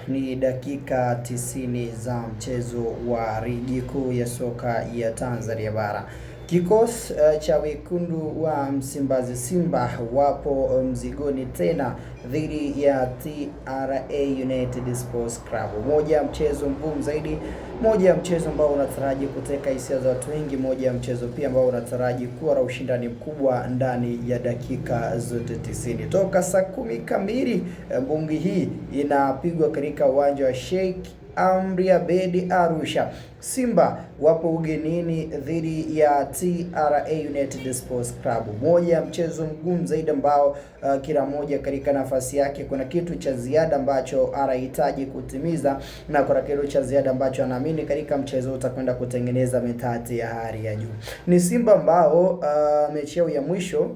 Ni dakika 90 za mchezo wa ligi kuu ya soka ya Tanzania bara. Kikosi cha wekundu wa Msimbazi Simba wapo mzigoni tena dhidi ya TRA United Sports Club. Moja mchezo mgumu zaidi, moja mchezo ambao unataraji kuteka hisia za watu wengi, moja mchezo pia ambao unataraji kuwa na ushindani mkubwa ndani ya dakika zote 90. Toka saa 10 kamili mbungi hii inapigwa katika uwanja wa Sheikh Amri Abeid Arusha. Simba wapo ugenini dhidi ya TRA United Sports Club. Moja mchezo mgumu zaidi ambao kila moja katika nafasi yake kuna kitu cha ziada ambacho anahitaji kutimiza, na kuna kitu cha ziada ambacho anaamini katika mchezo utakwenda kutengeneza metati ya hali ya juu. Ni Simba ambao mechi yao ya mwisho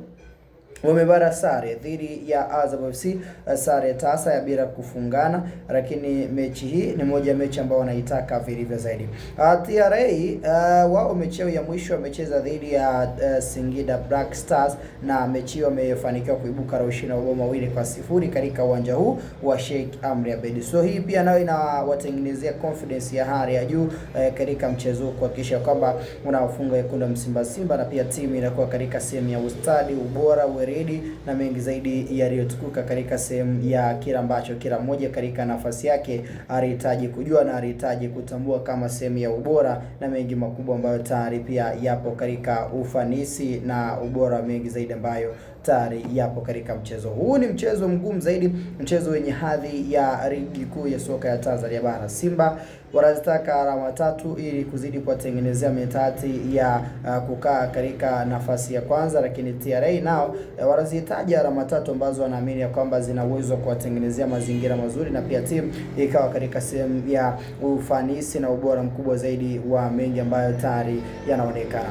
wamebara sare dhidi ya Azam FC, sare tasa ya bila kufungana, lakini mechi hii ni moja ya mechi ambayo wanaitaka vilivyo zaidi. TRA wao mechi yao ya mwisho wamecheza dhidi ya Singida Black Stars, na mechi hiyo wamefanikiwa kuibuka na ushindi wa mabao 2-0 katika uwanja huu wa Sheikh Amri Abeid. So hii pia nayo inawatengenezea confidence ya hali ya juu katika mchezo kuhakikisha kwamba unawafunga wekundu Msimbazi Simba, na pia timu inakuwa katika sehemu ya ustadi, ubora, na mengi zaidi yaliyotukuka katika sehemu ya kila ambacho kila mmoja katika nafasi yake anahitaji kujua na anahitaji kutambua kama sehemu ya ubora, na mengi makubwa ambayo tayari pia yapo katika ufanisi na ubora mengi zaidi ambayo tayari yapo katika mchezo huu. Ni mchezo mgumu zaidi, mchezo wenye hadhi ya ligi kuu ya soka ya Tanzania bara. Simba wanazitaka alama 3 ili kuzidi kuwatengenezea metati ya kukaa katika nafasi ya kwanza, lakini TRA nao wanazihitaji alama 3 ambazo wanaamini ya kwamba zina uwezo wa kuwatengenezea mazingira mazuri, na pia timu ikawa katika sehemu ya ufanisi na ubora mkubwa zaidi wa mengi ambayo tayari yanaonekana.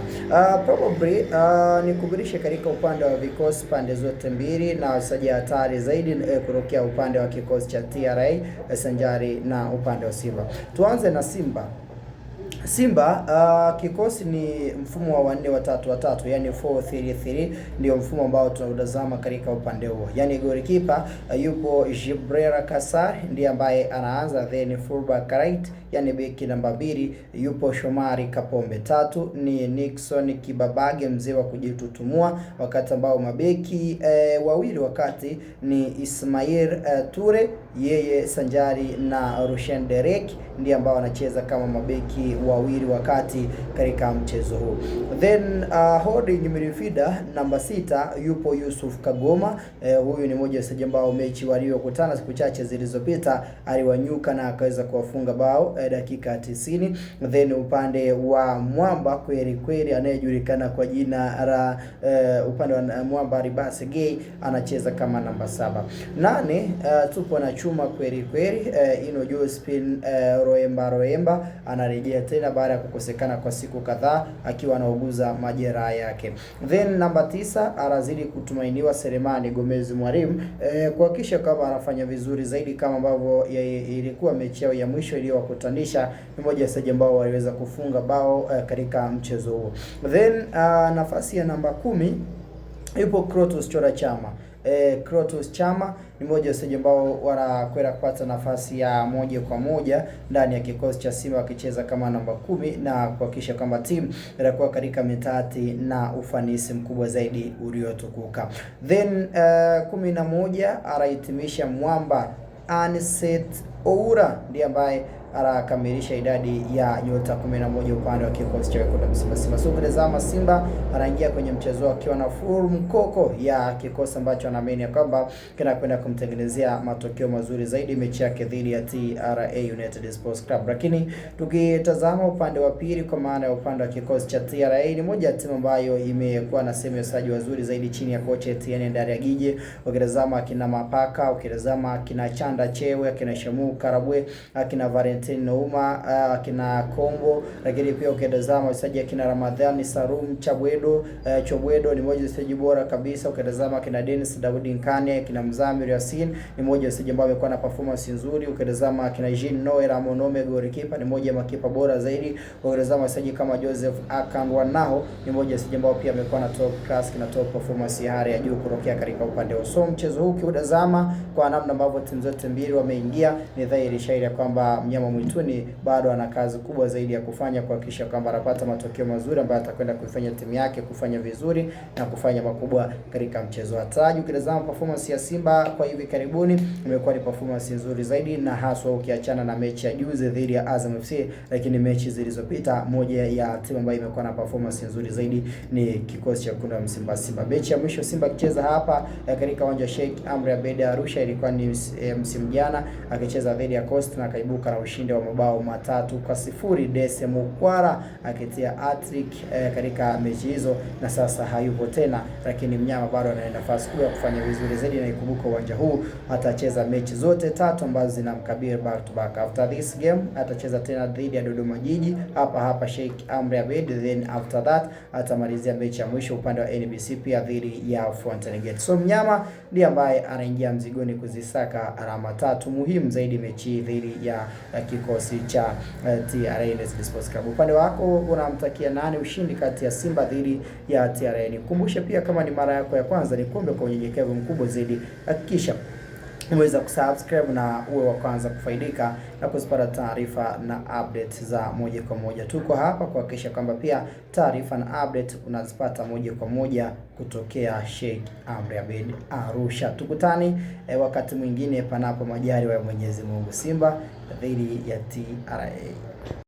Probably nikubirishe katika upande wa vikosi pande zote mbili, na wasaji hatari zaidi kutokea upande wa kikosi cha TRA sanjari na upande wa Simba. Tuanze na Simba kikosi ni mfumo wa 4-3-3, yani 4-3-3 ndio mfumo ambao tunautazama katika upande huo. Yani goalkeeper yupo Jibrera Kasar ndiye ambaye anaanza, then fullback right, yani beki namba 2 yupo Shomari Kapombe. 3 ni Nixon Kibabage, mzee wa kujitutumua, wakati ambao mabeki wawili wakati ni Ismail Ture yeye sanjari na Rushen Derek ndiye ambao wanacheza kama mabeki wawili wakati katika mchezo huu. Then holding midfielder namba 6 yupo Yusuf Kagoma. Huyu ni mmoja wa wachezaji ambao mechi waliokutana siku chache zilizopita aliwanyuka na akaweza kuwafunga bao dakika 90. Then upande wa mwamba kweli anayejulikana kwa jina la upande wa mwamba Ribase Gay anacheza kama namba 7. 8 tupo na chuma kweli Ino Jospin Roemba anarejea tena baada ya kukosekana kwa siku kadhaa akiwa anauguza majeraha yake. Then namba 9 anazidi kutumainiwa Selemani Gomez Mwalimu kuhakikisha kama anafanya vizuri zaidi kama ambavyo ilikuwa mechi yao ya mwisho iliyowakutanisha. Ni mmoja wa wachezaji ambao waliweza kufunga bao katika mchezo huo. Then nafasi ya namba 10 yupo Krotos Chora Chama. Krotos Chama ni mmoja wa wachezaji ambao wanakwenda kupata nafasi ya moja kwa moja ndani ya kikosi cha Simba wakicheza kama namba 10 na kuhakikisha kwamba timu inakuwa katika metati na ufanisi mkubwa zaidi uliotukuka. Then 11 anahitimisha mwamba Anset Oura ndiye ambaye anakamilisha idadi ya nyota 11 upande wa kikosi cha wekundu Msimbazi Simba. So kutazama Simba anaingia kwenye mchezo akiwa na full mkoko ya kikosi ambacho anaamini kwamba kinakwenda kumtengenezea matokeo mazuri zaidi mechi yake dhidi ya TRA United Sports Club. Lakini tukitazama upande wa pili, kwa maana ya upande wa kikosi cha TRA, ni moja ya timu ambayo imekuwa na sehemu ya wachezaji wazuri zaidi chini ya kocha Etienne Ndaragije. Ukitazama akina Mapaka, ukitazama akina Chanda Chewe, akina Shamu Karabwe, akina Valentine Nouma, akina Kombo, lakini pia ukitazama wachezaji akina Ramadhani Sarum Chobwedo ni mmoja wa wachezaji bora kabisa. Ukitazama akina Dennis Daudi Nkane, akina Mzamir Yasin ni mmoja wa wachezaji ambao wamekuwa na performance nzuri. Ukitazama akina Jean Noel Amonome goalkeeper ni mmoja wa makipa bora zaidi. Ukitazama wachezaji kama Joseph Akanwanaho ni mmoja wa wachezaji ambao pia amekuwa na top class na top performance ya hali ya juu kutokea katika upande wa mchezo huu. Ukitazama kwa namna ambavyo timu zote mbili wameingia, ni ni dhahiri shahiri kwamba mnyama mwituni bado ana kazi kubwa zaidi ya kufanya kuhakikisha kwamba anapata matokeo mazuri ambayo atakwenda kuifanya timu yake kufanya vizuri na kufanya makubwa katika mchezo wa taji. Ukitazama performance ya Simba kwa hivi karibuni imekuwa ni performance nzuri zaidi, na haswa ukiachana na mechi ya juzi dhidi ya Azam FC, lakini mechi zilizopita moja ya timu ambayo imekuwa na performance nzuri zaidi ni kikosi cha wekundu wa Msimba Simba. Mechi ya mwisho Simba akicheza hapa katika uwanja wa Sheikh Amri Abeid Arusha ilikuwa ni msimu jana, akicheza dhidi ya Coast na akaibuka na ushindi wa mabao 3-0. Dese Mukwara akitia hat-trick katika mechi hizo, na sasa hayupo tena, lakini mnyama bado ana nafasi kubwa ya kufanya vizuri zaidi, na ikumbuka uwanja huu atacheza mechi zote 3 ambazo zinamkabili back to back. After this game atacheza tena dhidi ya Dodoma Jiji hapa Sheikh Amri Abeid, then after that atamalizia mechi ya mwisho upande wa NBC pia dhidi ya Fountain Gate. So mnyama ndiye ambaye anaingia mzigoni kuzisaka alama 3 muhimu zaidi mechi dhidi ya kikosi cha TRA United Sports Club. Upande wako unamtakia nani ushindi kati ya Simba dhidi ya TRA? Nikukumbushe pia, kama ni mara yako ya kwanza, nikombe kwa unyenyekevu mkubwa zaidi hakikisha umeweza kusubscribe na uwe wa kwanza kufaidika na kuzipata taarifa na update za moja kwa moja. Tuko hapa kuhakikisha kwamba pia taarifa na update unazipata moja kwa moja kutokea Sheikh Amri Abeid Arusha. Tukutani wakati mwingine panapo majaliwa ya Mwenyezi Mungu. Simba dhidi ya TRA.